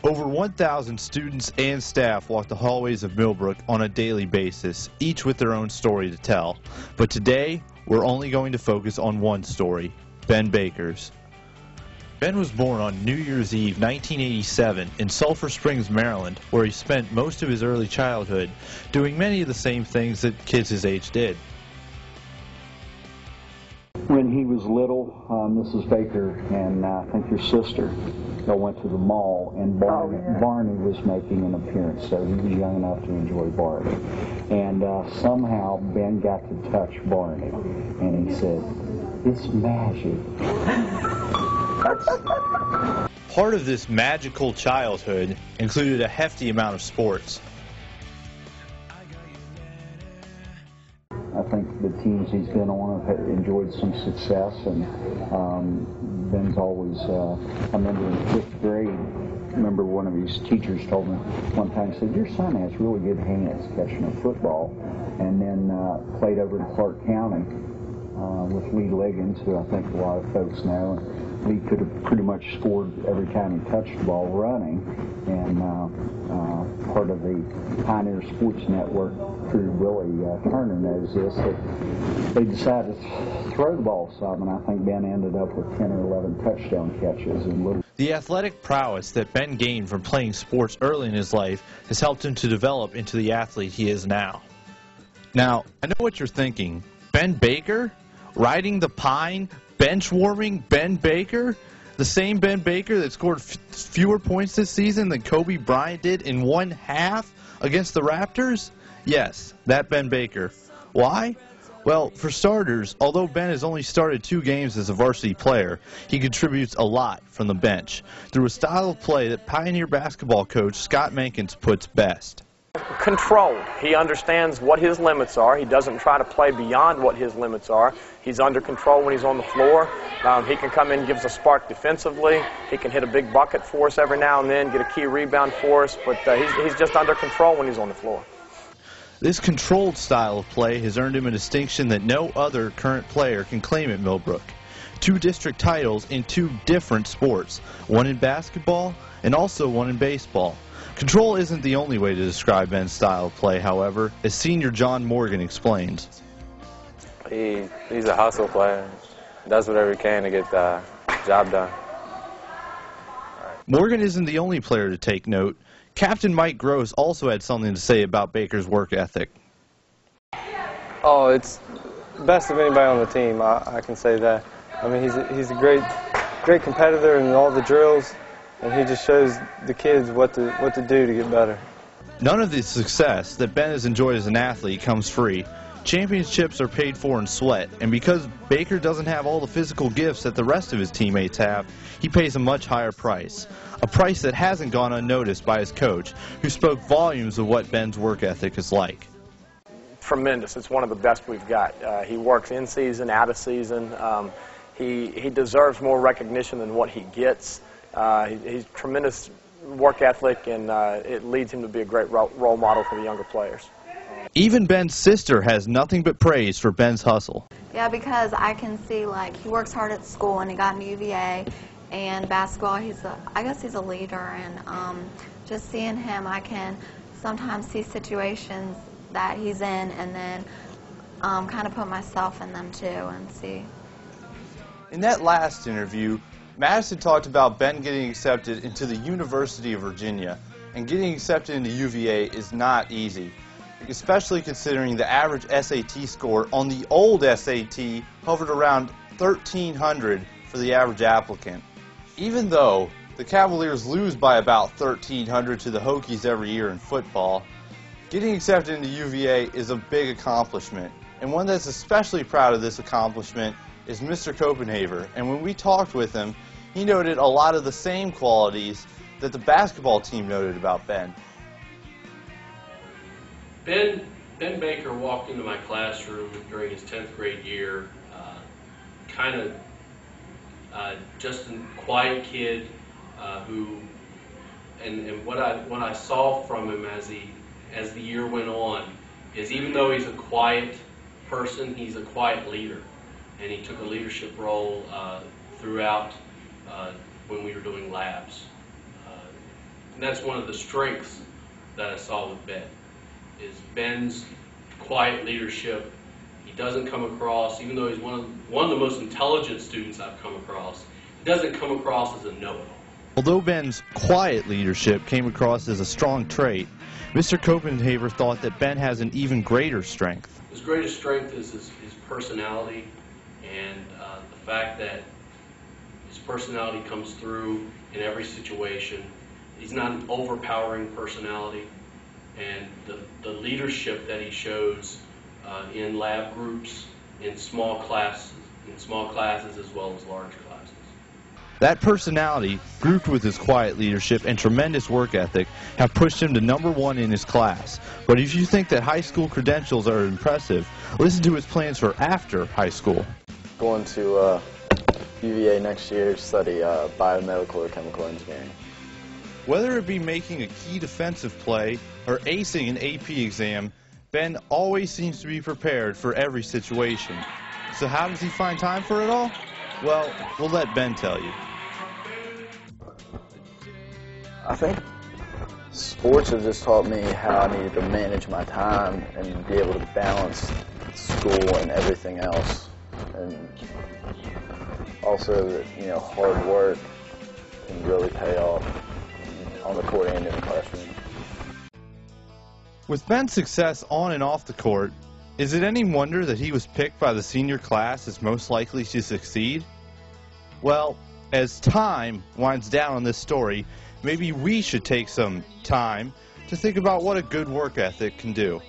Over 1,000 students and staff walk the hallways of Millbrook on a daily basis, each with their own story to tell. But today, we're only going to focus on one story, Ben Baker's. Ben was born on New Year's Eve 1987 in Sulphur Springs, Maryland, where he spent most of his early childhood doing many of the same things that kids his age did. When he was little, Mrs. Baker and I think your sister went to the mall, and Barney was making an appearance, so he was young enough to enjoy Barney. And somehow Ben got to touch Barney, and he said, "It's magic." Part of this magical childhood included a hefty amount of sports. I think the teams he's been on have enjoyed some success, and Ben's always, I remember in 5th grade, I remember one of his teachers told me one time, said, "Your son has really good hands catching a football," and then played over in Clark County with Lee Liggins, who I think a lot of folks know. Lee could have pretty much scored every time he touched the ball running, and part of the Pioneer Sports Network crew, Willie Turner, knows this, that they decided to throw the ball some, and I think Ben ended up with 10 or 11 touchdown catches. The athletic prowess that Ben gained from playing sports early in his life has helped him to develop into the athlete he is now. Now, I know what you're thinking. Ben Baker? Riding the pine? Bench warming Ben Baker? The same Ben Baker that scored fewer points this season than Kobe Bryant did in one half against the Raptors? Yes, that Ben Baker. Why? Well, for starters, although Ben has only started 2 games as a varsity player, he contributes a lot from the bench through a style of play that Pioneer basketball coach Scott Mankins puts best. Controlled. He understands what his limits are. He doesn't try to play beyond what his limits are. He's under control when he's on the floor. He can come in and gives a spark defensively. He can hit a big bucket for us every now and then, get a key rebound for us, but he's just under control when he's on the floor. This controlled style of play has earned him a distinction that no other current player can claim at Millbrook. 2 district titles in 2 different sports, one in basketball and also one in baseball. Control isn't the only way to describe Ben's style of play, however, as senior John Morgan explains. He's a hustle player. Does whatever he can to get the job done. Morgan isn't the only player to take note. Captain Mike Gross also had something to say about Baker's work ethic. Oh, it's the best of anybody on the team, I can say that. I mean, he's a great competitor in all the drills, and he just shows the kids what to do to get better. None of the success that Ben has enjoyed as an athlete comes free. Championships are paid for in sweat, and because Baker doesn't have all the physical gifts that the rest of his teammates have, he pays a much higher price. A price that hasn't gone unnoticed by his coach, who spoke volumes of what Ben's work ethic is like. Tremendous. It's one of the best we've got. He works in season, out of season. He deserves more recognition than what he gets. He's tremendous work ethic, and it leads him to be a great role model for the younger players. Even Ben's sister has nothing but praise for Ben's hustle. Yeah, because I can see, like, he works hard at school, and he got an UVA, and basketball, I guess he's a leader, and just seeing him, I can sometimes see situations that he's in, and then kind of put myself in them too, and see. In that last interview, Madison talked about Ben getting accepted into the University of Virginia, and getting accepted into UVA is not easy, especially considering the average SAT score on the old SAT hovered around 1,300 for the average applicant. Even though the Cavaliers lose by about 1,300 to the Hokies every year in football, getting accepted into UVA is a big accomplishment, and one that's especially proud of this accomplishment is Mr. Copenhaver, and when we talked with him, he noted a lot of the same qualities that the basketball team noted about Ben. Ben Baker walked into my classroom during his 10th grade year, kind of just a quiet kid who, and what I saw from him as the year went on is, even though he's a quiet person, he's a quiet leader, and he took a leadership role throughout when we were doing labs. And that's one of the strengths that I saw with Ben, is Ben's quiet leadership. He doesn't come across, even though he's one of the most intelligent students I've come across, he doesn't come across as a know-it-all. Although Ben's quiet leadership came across as a strong trait, Mr. Copenhaver thought that Ben has an even greater strength. His greatest strength is his personality, and the fact that his personality comes through in every situation. He's not an overpowering personality, and the leadership that he shows in lab groups, in small classes as well as large classes. That personality, grouped with his quiet leadership and tremendous work ethic, have pushed him to #1 in his class. But if you think that high school credentials are impressive, listen to his plans for after high school. Going to UVA next year to study biomedical or chemical engineering. Whether it be making a key defensive play or acing an AP exam, Ben always seems to be prepared for every situation. So how does he find time for it all? Well, we'll let Ben tell you. I think sports have just taught me how I needed to manage my time and be able to balance school and everything else. And also that, you know, hard work can really pay off on the court and in the classroom. With Ben's success on and off the court, is it any wonder that he was picked by the senior class as most likely to succeed? Well, as time winds down on this story, maybe we should take some time to think about what a good work ethic can do.